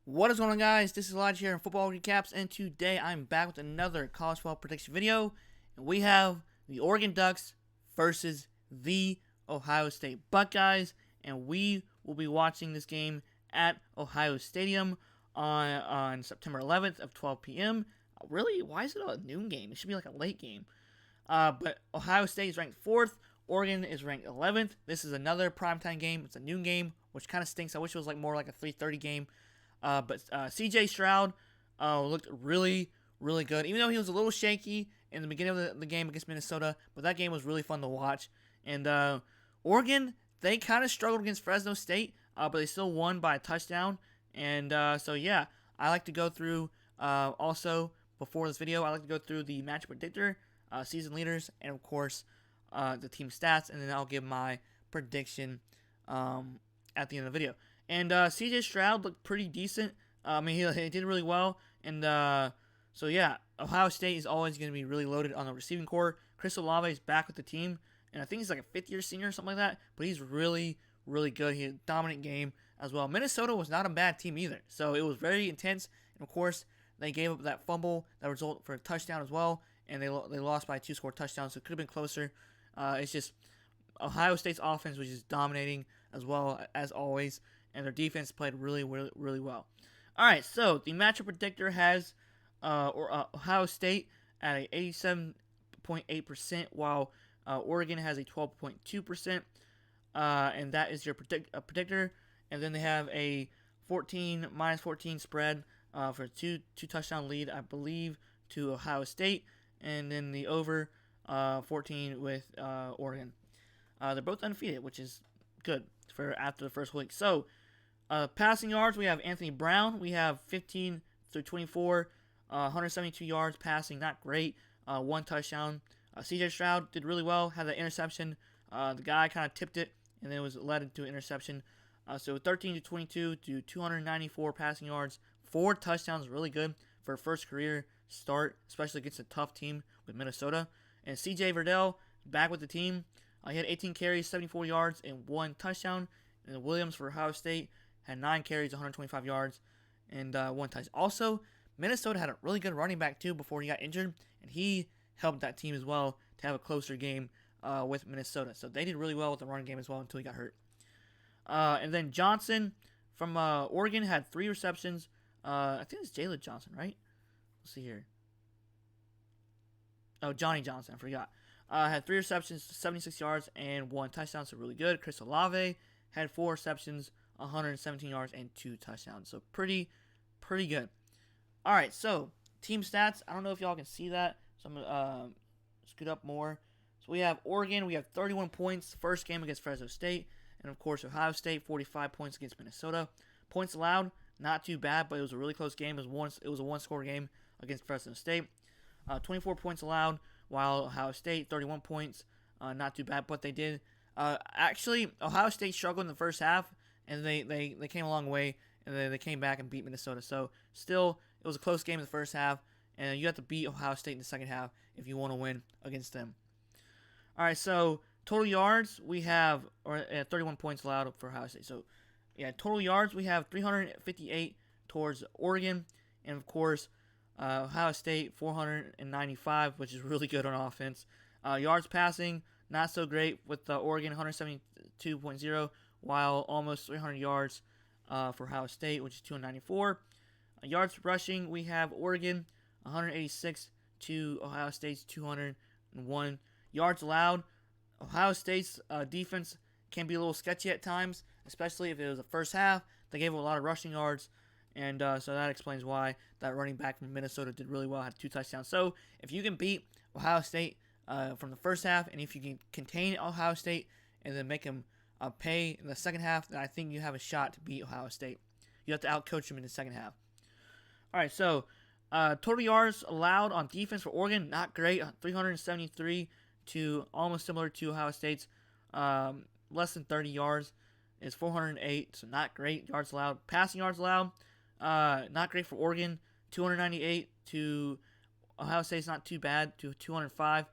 What is going on, guys? This is Elijah here in Football Recaps, and today I'm back with another college football prediction video. And we have the Oregon Ducks versus the Ohio State Buckeyes, and we will be watching this game at Ohio Stadium on September 11th of 12 p.m. Really? Why is it a noon game? It should be like a late game. But Ohio State is ranked 4th. Oregon is ranked 11th. This is another primetime game. It's a noon game, which kind of stinks. I wish it was more like a 3:30 game. But C.J. Stroud looked really, really good, even though he was a little shaky in the beginning of the game against Minnesota. But that game was really fun to watch. And Oregon, they kind of struggled against Fresno State, but they still won by a touchdown. And so, yeah, I like to go through, also, before this video, I like to go through the match predictor, season leaders, and, of course, the team stats. And then I'll give my prediction at the end of the video. And C.J. Stroud looked pretty decent. I mean, he did really well. And so, yeah, Ohio State is always going to be really loaded on the receiving core. Chris Olave is back with the team. And I think he's like a fifth-year senior or something like that. But he's really, really good. He had a dominant game as well. Minnesota was not a bad team either. So it was very intense. And, of course, they gave up that fumble that resulted for a touchdown as well. And they lost by a two-score touchdown. So it could have been closer. It's just Ohio State's offense was just dominating as well as always. And their defense played really, really, really well. All right, so the matchup predictor has Ohio State at a 87.8%, while Oregon has a 12.2%, and that is your predictor. And then they have a minus 14 spread for a two touchdown lead, I believe, to Ohio State, and then the over 14 with Oregon. They're both undefeated, which is good for after the first week. So. Passing yards, we have Anthony Brown. We have 15 through 24, 172 yards passing, not great. One touchdown. C.J. Stroud did really well, had that interception. The guy kind of tipped it, and then it was led into an interception. So 13 to 22 to 294 passing yards, 4 touchdowns, really good for a first career start, especially against a tough team with Minnesota. And C.J. Verdell back with the team. He had 18 carries, 74 yards, and 1 touchdown. And Williams for Ohio State had 9 carries, 125 yards, and 1 touchdown. Also, Minnesota had a really good running back, too, before he got injured, and he helped that team as well to have a closer game with Minnesota. So they did really well with the running game as well until he got hurt. And then Johnson from Oregon had 3 receptions. I think it's Jalen Johnson, right? Let's see here. Oh, Johnny Johnson, I forgot. Had 3 receptions, 76 yards, and 1 touchdown, so really good. Chris Olave had 4 receptions, 117 yards, and 2 touchdowns. So pretty good. All right, so team stats. I don't know if y'all can see that, so I'm going to scoot up more. So we have Oregon. We have 31 points, first game against Fresno State. And, of course, Ohio State, 45 points against Minnesota. Points allowed, not too bad, but it was a really close game. It was a one-score game against Fresno State. 24 points allowed, while Ohio State, 31 points. Not too bad, but they did. Actually, Ohio State struggled in the first half, and they came a long way, and they came back and beat Minnesota. So, still, it was a close game in the first half, and you have to beat Ohio State in the second half if you want to win against them. All right, so total yards, we have 31 points allowed for Ohio State. So, yeah, total yards, we have 358 towards Oregon, and, of course, Ohio State, 495, which is really good on offense. Yards passing, not so great with Oregon, 172.0, while almost 300 yards for Ohio State, which is 294. Yards rushing, we have Oregon, 186 to Ohio State's 201. Yards allowed, Ohio State's defense can be a little sketchy at times, especially if it was the first half. They gave a lot of rushing yards, and so that explains why that running back from Minnesota did really well, had 2 touchdowns. So if you can beat Ohio State from the first half, and if you can contain Ohio State and then make them pay in the second half, then I think you have a shot to beat Ohio State. You have to outcoach them in the second half. All right, so total yards allowed on defense for Oregon, not great, 373 to almost similar to Ohio State's. Less than 30 yards is 408, so not great yards allowed. Passing yards allowed, not great for Oregon, 298 to Ohio State's not too bad, to 205.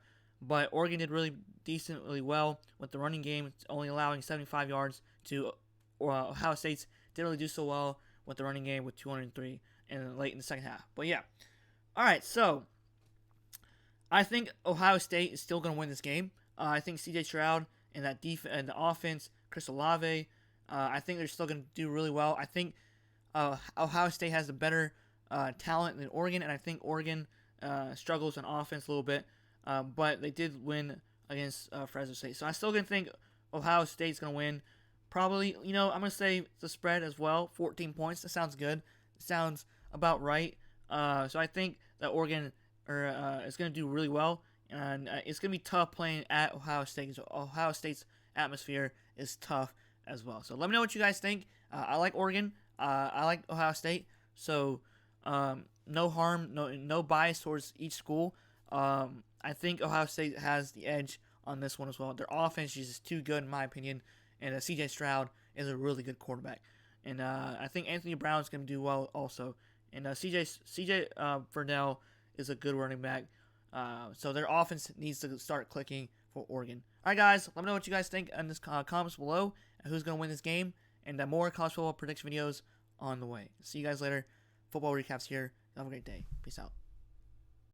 But Oregon did really decently well with the running game, only allowing 75 yards to Ohio State's didn't really do so well with the running game with 203 and late in the second half. But yeah, all right. So I think Ohio State is still going to win this game. I think C.J. Stroud and that defense and the offense, Chris Olave, I think they're still going to do really well. I think Ohio State has a better talent than Oregon, and I think Oregon struggles on offense a little bit, but they did win against Fresno State. So I'm still going to think Ohio State's going to win. Probably, I'm going to say the spread as well, 14 points. That sounds good. It sounds about right. So I think that Oregon is going to do really well, and it's going to be tough playing at Ohio State. So Ohio State's atmosphere is tough as well. So let me know what you guys think. I like Oregon. I like Ohio State. So no harm, no bias towards each school. I think Ohio State has the edge on this one as well. Their offense is just too good in my opinion, and C.J. Stroud is a really good quarterback. And I think Anthony Brown is going to do well also. And C.J. Fernell is a good running back. So their offense needs to start clicking for Oregon. All right, guys, let me know what you guys think in the comments below and who's going to win this game. And more college football prediction videos on the way. See you guys later. Football recaps here. Have a great day. Peace out.